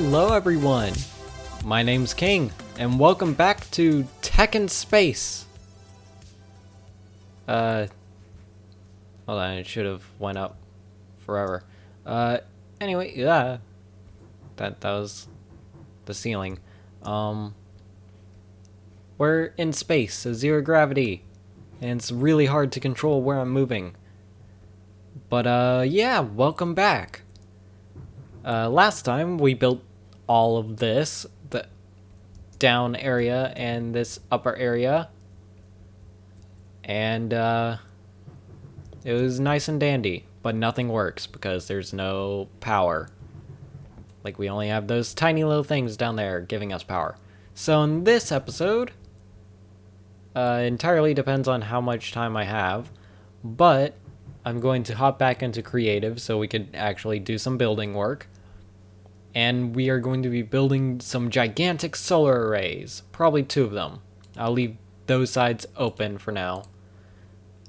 Hello everyone, my name's King, and welcome back to TekNSpace. Hold on, it should have went up forever. Anyway, yeah, that was the ceiling. We're in space, so zero gravity, and it's really hard to control where I'm moving. But yeah, welcome back. Last time we built all of this, the down area and this upper area, and it was nice and dandy, but nothing works because there's no power. Like, we only have those tiny little things down there giving us power. So in this episode, entirely depends on how much time I have, but I'm going to hop back into creative so we could actually do some building work. And we are going to be building some gigantic solar arrays. Probably 2 of them. I'll leave those sides open for now.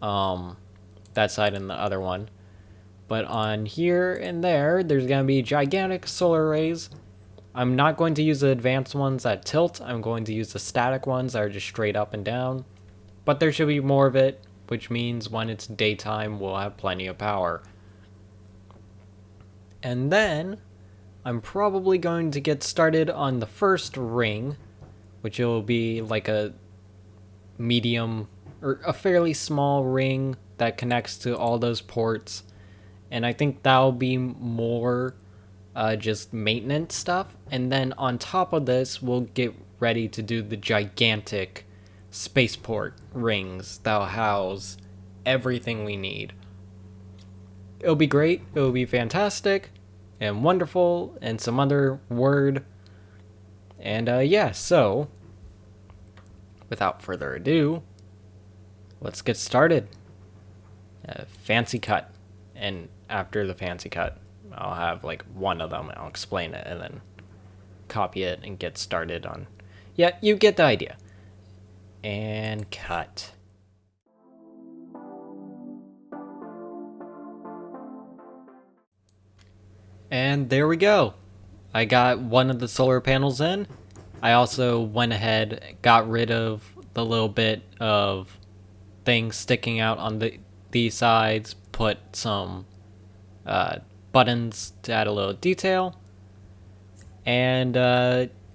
That side and the other one. But on here and there, there's going to be gigantic solar arrays. I'm not going to use the advanced ones that tilt. I'm going to use the static ones that are just straight up and down. But there should be more of it, which means when it's daytime, we'll have plenty of power. And then I'm probably going to get started on the first ring, which will be like a medium or a fairly small ring that connects to all those ports. And I think that'll be more just maintenance stuff. And then on top of this, we'll get ready to do the gigantic spaceport rings that'll house everything we need. It'll be great. It'll be fantastic and wonderful and some other word. And yeah, so without further ado, let's get started. Fancy cut. And after the fancy cut, I'll have like one of them. I'll explain it and then copy it and get started on. Yeah, you get the idea. And cut. And there we go. I got one of the solar panels in. I also went ahead, got rid of the little bit of things sticking out on these sides, put some buttons to add a little detail. And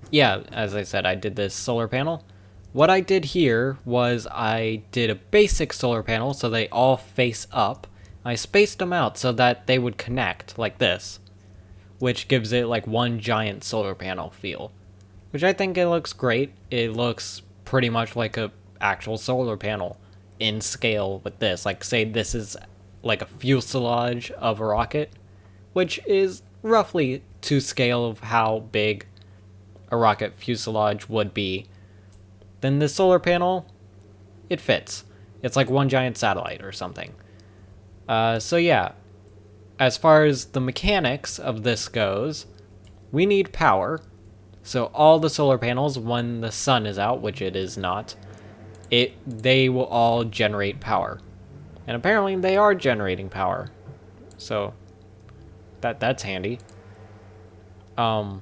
yeah, as I said, I did this solar panel. What I did here was I did a basic solar panel so they all face up. I spaced them out so that they would connect like this, which gives it like one giant solar panel feel, which I think it looks great. It looks pretty much like a actual solar panel in scale with this. Like, say this is like a fuselage of a rocket, which is roughly to scale of how big a rocket fuselage would be. Then the solar panel, it fits. It's like one giant satellite or something. So yeah, as far as the mechanics of this goes, we need power. So all the solar panels, when the sun is out, which it is not, they will all generate power. And apparently they are generating power. So that's handy. And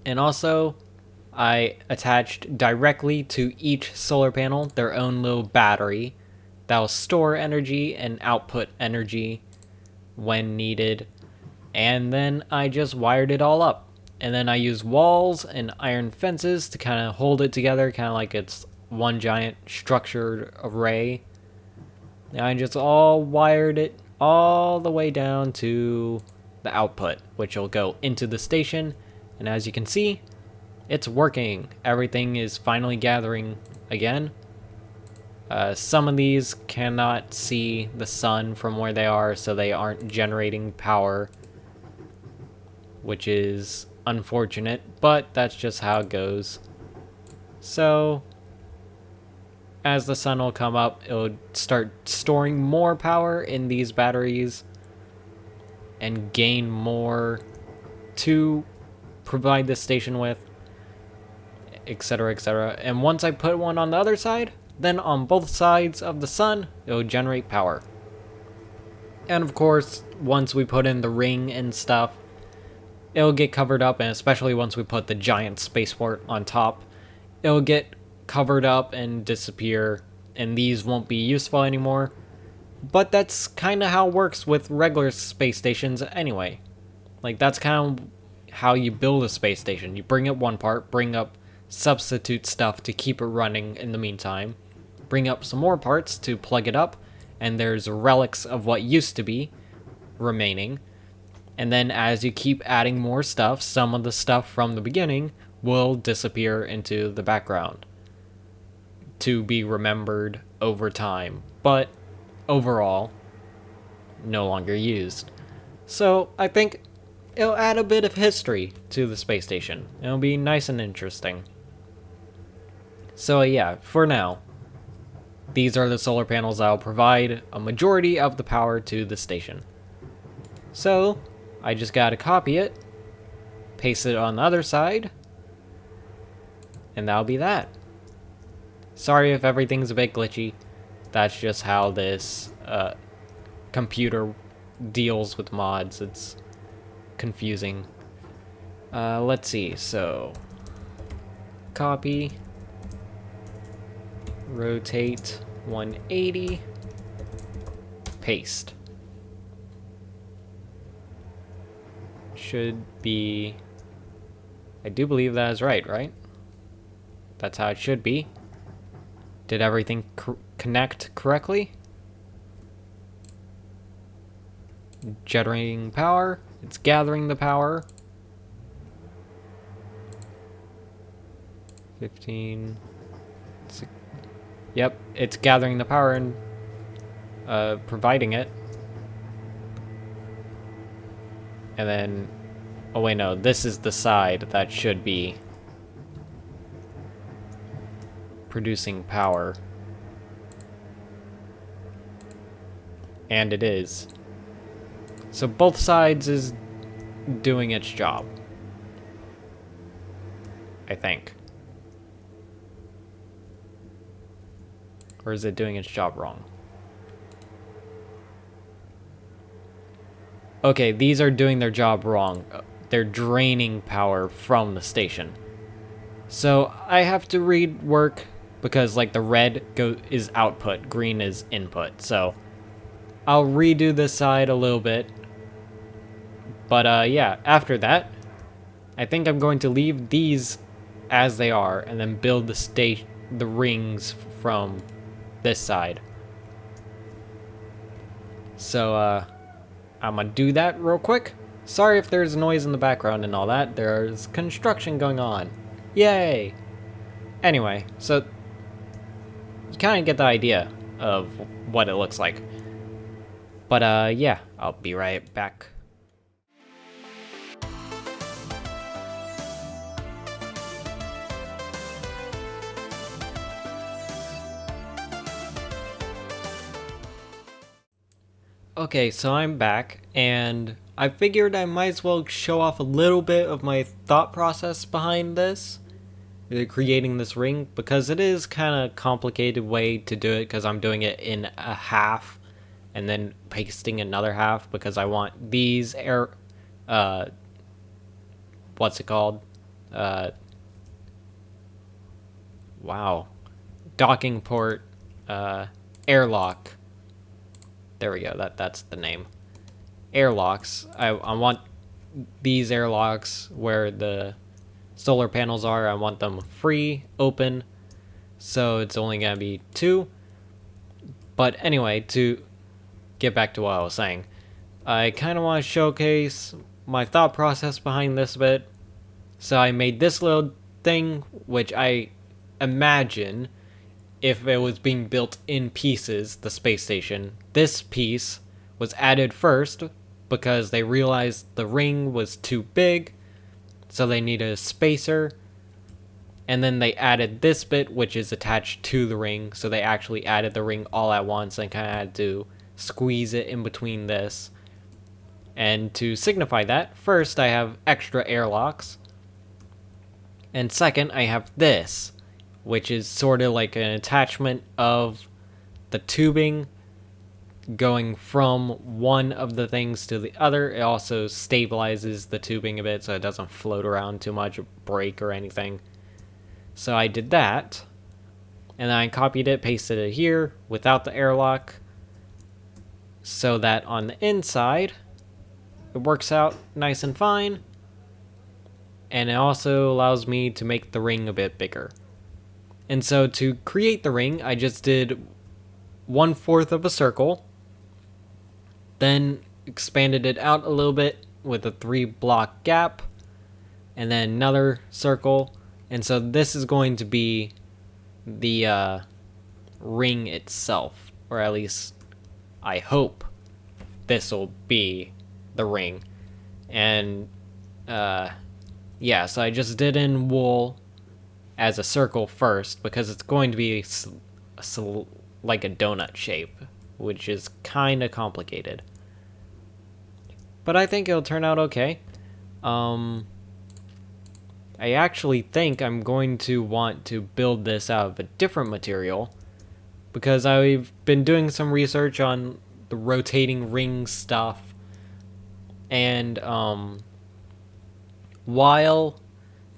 also, I attached directly to each solar panel their own little battery that will store energy and output energy when needed. And then I just wired it all up. And then I use walls and iron fences to kind of hold it together, kind of like it's one giant structured array. And I just all wired it all the way down to the output, which will go into the station. And as you can see, it's working. Everything is finally gathering again. Some of these cannot see the sun from where they are, so they aren't generating power, which is unfortunate, but that's just how it goes. So as the sun will come up, it'll start storing more power in these batteries and gain more to provide the station with, etc., etc. And once I put one on the other side, then on both sides of the sun, it'll generate power. And of course, once we put in the ring and stuff, it'll get covered up, and especially once we put the giant spaceport on top, it'll get covered up and disappear, and these won't be useful anymore. But that's kind of how it works with regular space stations anyway. Like, that's kind of how you build a space station. You bring up one part, bring up substitute stuff to keep it running in the meantime, bring up some more parts to plug it up, and there's relics of what used to be remaining. And then as you keep adding more stuff, some of the stuff from the beginning will disappear into the background to be remembered over time, but overall no longer used. So I think it'll add a bit of history to the space station. It'll be nice and interesting. So yeah, for now, these are the solar panels that will provide a majority of the power to the station. So I just gotta copy it, paste it on the other side, and that'll be that. Sorry if everything's a bit glitchy. That's just how this computer deals with mods. It's confusing. Let's see. So, copy, rotate 180, paste. Should be... I do believe that is right? That's how it should be. Did everything connect correctly? Generating power. It's gathering the power. 15. Yep, it's gathering the power and providing it. And then, oh wait, no, this is the side that should be producing power. And it is. So both sides is doing its job, I think. Or is it doing its job wrong? Okay, these are doing their job wrong. They're draining power from the station. So I have to rework, because like the red is output, green is input. So I'll redo this side a little bit. But yeah, after that, I think I'm going to leave these as they are and then build the rings from this side. So I'm gonna do that real quick. Sorry if there's noise in the background and all that. There's construction going on. Yay! Anyway, so you kind of get the idea of what it looks like. But yeah, I'll be right back. Okay, so I'm back, and I figured I might as well show off a little bit of my thought process behind this, creating this ring, because it is kind of a complicated way to do it, because I'm doing it in a half, and then pasting another half, because I want these what's it called? Wow. Docking port, airlock. There we go, that's the name. Airlocks. I want these airlocks where the solar panels are, I want them free, open, so it's only gonna be 2. But anyway, to get back to what I was saying, I kind of want to showcase my thought process behind this bit. So I made this little thing, which I imagine if it was being built in pieces, the space station, this piece was added first because they realized the ring was too big, so they needed a spacer, and then they added this bit, which is attached to the ring, so they actually added the ring all at once and kind of had to squeeze it in between this. And to signify that, first I have extra airlocks, and second I have this, which is sort of like an attachment of the tubing going from one of the things to the other. It also stabilizes the tubing a bit so it doesn't float around too much, break or anything. So I did that, and then I copied it, pasted it here without the airlock, so that on the inside it works out nice and fine, and it also allows me to make the ring a bit bigger. And so to create the ring, I just did 1/4 of a circle, then expanded it out a little bit with a 3-block gap, and then another circle. And so this is going to be the ring itself, or at least I hope this will be the ring. And yeah, so I just did in wool as a circle first because it's going to be like a donut shape, which is kind of complicated. But I think it'll turn out okay. I actually think I'm going to want to build this out of a different material because I've been doing some research on the rotating ring stuff, and while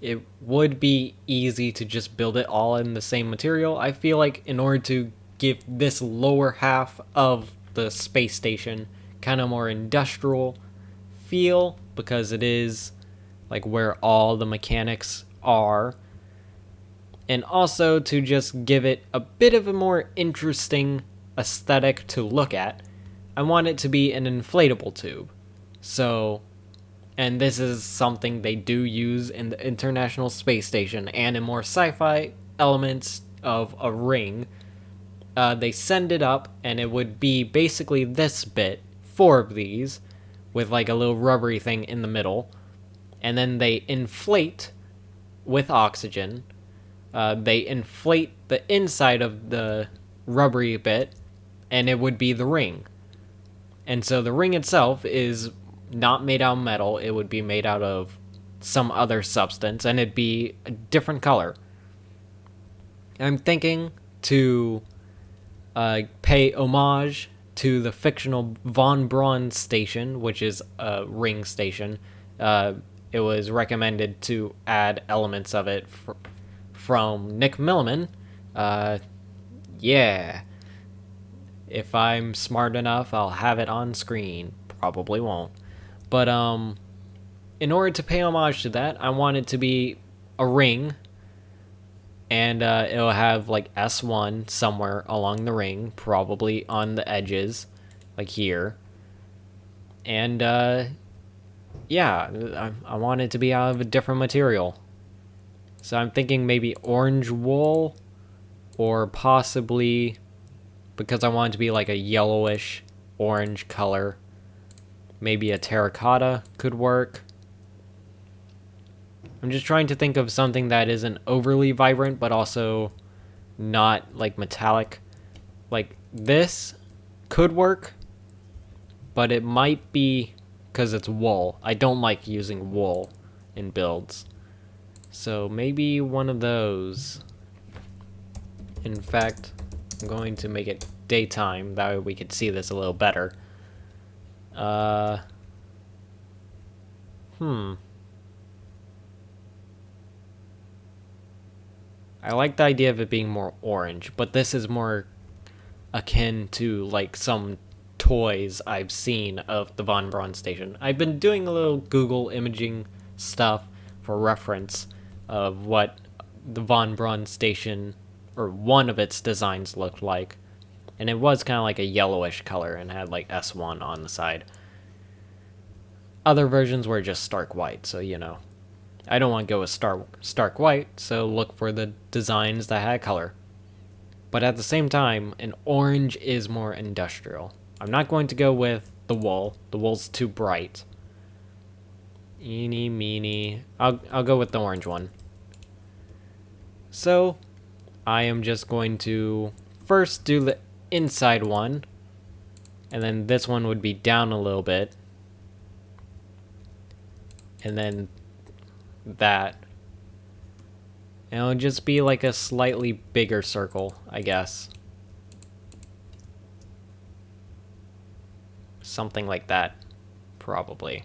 it would be easy to just build it all in the same material, I feel like in order to give this lower half of the space station kind of more industrial feel, because it is like where all the mechanics are, and also to just give it a bit of a more interesting aesthetic to look at, I want it to be an inflatable tube. So, and this is something they do use in the International Space Station and in more sci-fi elements of a ring. They send it up, and it would be basically this bit, 4 of these, with like a little rubbery thing in the middle, and then they inflate with oxygen. They inflate the inside of the rubbery bit, and it would be the ring. And so the ring itself is not made out of metal, it would be made out of some other substance, and it'd be a different color. I'm thinking to pay homage to the fictional von Braun station, which is a ring station. It was recommended to add elements of it from Nick Milliman. Yeah. If I'm smart enough, I'll have it on screen. Probably won't. But in order to pay homage to that, I want it to be a ring, and it'll have like S1 somewhere along the ring, probably on the edges, like here. And yeah, I want it to be out of a different material. So I'm thinking maybe orange wool, or possibly, because I want it to be like a yellowish orange color, maybe a terracotta could work. I'm just trying to think of something that isn't overly vibrant, but also not like metallic. Like this could work, but it might be because it's wool. I don't like using wool in builds. So maybe one of those. In fact, I'm going to make it daytime, that way we could see this a little better. I like the idea of it being more orange, but this is more akin to like some toys I've seen of the Von Braun station. I've been doing a little Google imaging stuff for reference of what the Von Braun station, or one of its designs, looked like. And it was kind of like a yellowish color and had like S1 on the side. Other versions were just stark white, so you know. I don't want to go with stark white, so look for the designs that had color. But at the same time, an orange is more industrial. I'm not going to go with the wool. The wool's too bright. Eeny, meeny. I'll go with the orange one. So, I am just going to first do the inside one, and then this one would be down a little bit, and then that, and it'll just be like a slightly bigger circle, I guess. something like that, probably.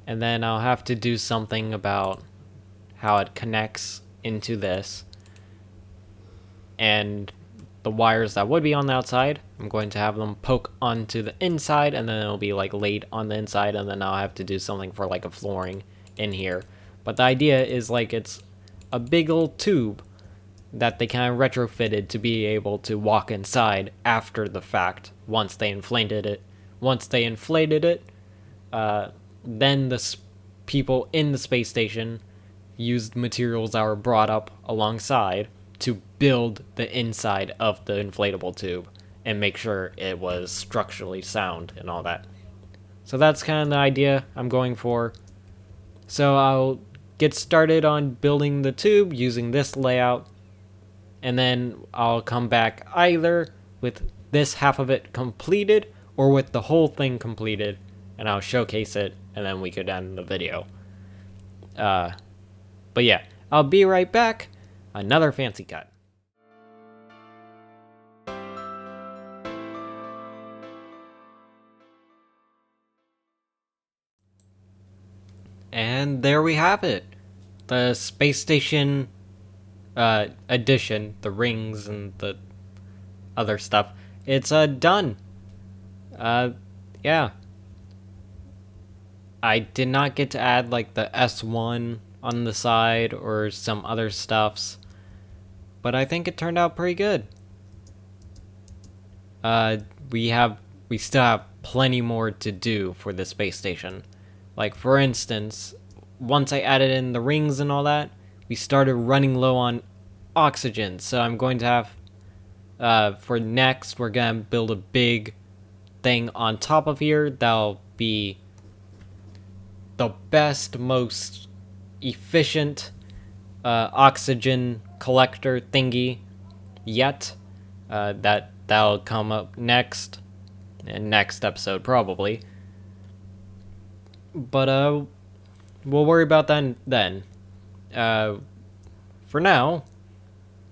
And then I'll have to do something about how it connects into this. And the wires that would be on the outside, I'm going to have them poke onto the inside, and then it'll be like laid on the inside, and then I'll have to do something for like a flooring in here. But the idea is like it's a big old tube that they kind of retrofitted to be able to walk inside after the fact once they inflated it. Then the people in the space station used materials that were brought up alongside to build the inside of the inflatable tube and make sure it was structurally sound and all that. So that's kind of the idea I'm going for. So I'll get started on building the tube using this layout, and then I'll come back either with this half of it completed or with the whole thing completed, and I'll showcase it, and then we could end the video. But yeah, I'll be right back. Another fancy cut. And there we have it. The space station addition, the rings and the other stuff. It's done. Yeah. I did not get to add like the S1 on the side or some other stuffs, but I think it turned out pretty good. We still have plenty more to do for the space station. Like for instance, once I added in the rings and all that, we started running low on oxygen. So I'm going to have, for next, we're gonna build a big thing on top of here that'll be the best, most efficient oxygen collector thingy yet. That'll come up next, in next episode probably. But we'll worry about that then. For now,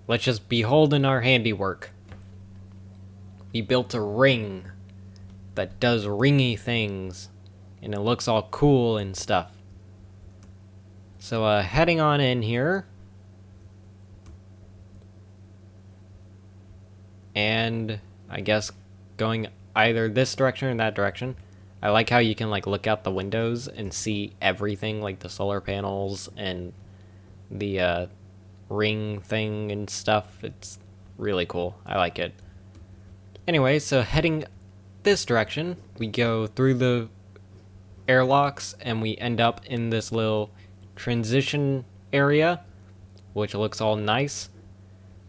let's just behold in our handiwork. We built a ring that does ringy things, and it looks all cool and stuff. So heading on in here, and I guess going either this direction or that direction. I like how you can like look out the windows and see everything, like the solar panels and the ring thing and stuff. It's really cool. I like it. Anyway, so heading this direction, we go through the airlocks and we end up in this little transition area, which looks all nice.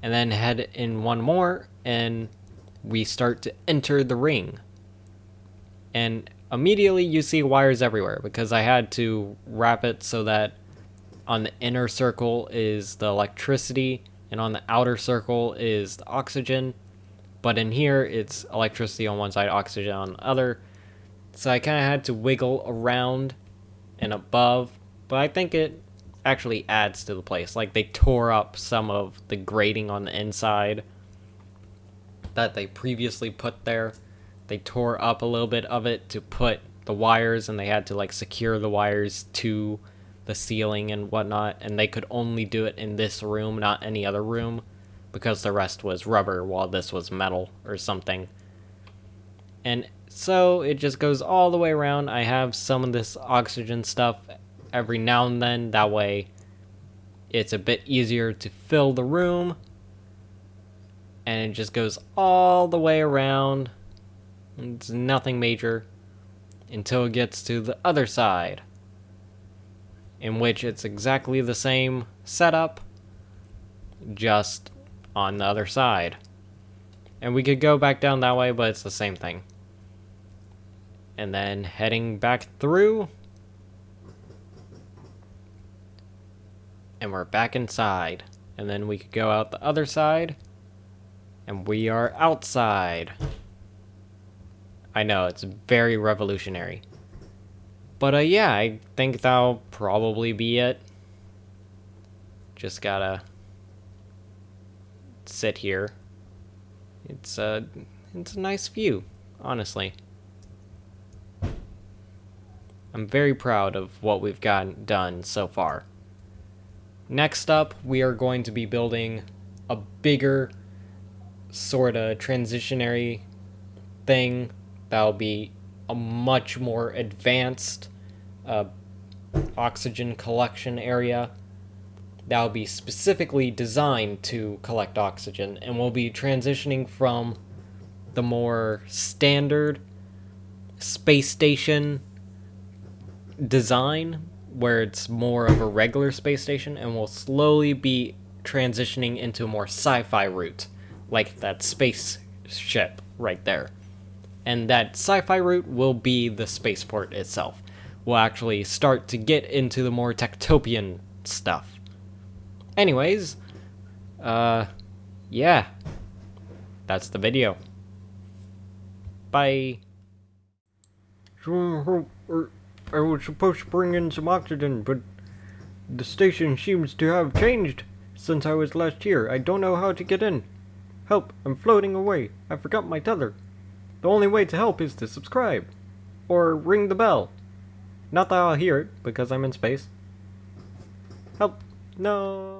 And then head in one more and we start to enter the ring. And immediately you see wires everywhere because I had to wrap it so that on the inner circle is the electricity and on the outer circle is the oxygen. But in here it's electricity on one side, oxygen on the other. So I kind of had to wiggle around and above, but I think it actually adds to the place. Like they tore up some of the grating on the inside that they previously put there. They tore up a little bit of it to put the wires, and they had to like secure the wires to the ceiling and whatnot, and they could only do it in this room, not any other room, because the rest was rubber while this was metal or something. And so it just goes all the way around. I have some of this oxygen stuff every now and then, that way it's a bit easier to fill the room, and it just goes all the way around. It's nothing major until it gets to the other side, in which it's exactly the same setup, just on the other side. And we could go back down that way, but it's the same thing. And then heading back through, and we're back inside. And then we could go out the other side, and we are outside. I know, it's very revolutionary. But yeah, I think that'll probably be it. Just gotta sit here It's a nice view, honestly. I'm very proud of what we've gotten done so far. Next up, we are going to be building a bigger sort of transitionary thing that'll be a much more advanced oxygen collection area that'll be specifically designed to collect oxygen, and we'll be transitioning from the more standard space station design, where it's more of a regular space station, and we'll slowly be transitioning into a more sci-fi route, like that spaceship right there. And that sci-fi route will be the spaceport itself. We'll actually start to get into the more Tektopian stuff. Anyways, yeah. That's the video. Bye. I was supposed to bring in some oxygen, but the station seems to have changed since I was last here. I don't know how to get in. Help, I'm floating away. I forgot my tether. The only way to help is to subscribe. Or ring the bell. Not that I'll hear it, because I'm in space. Help. No.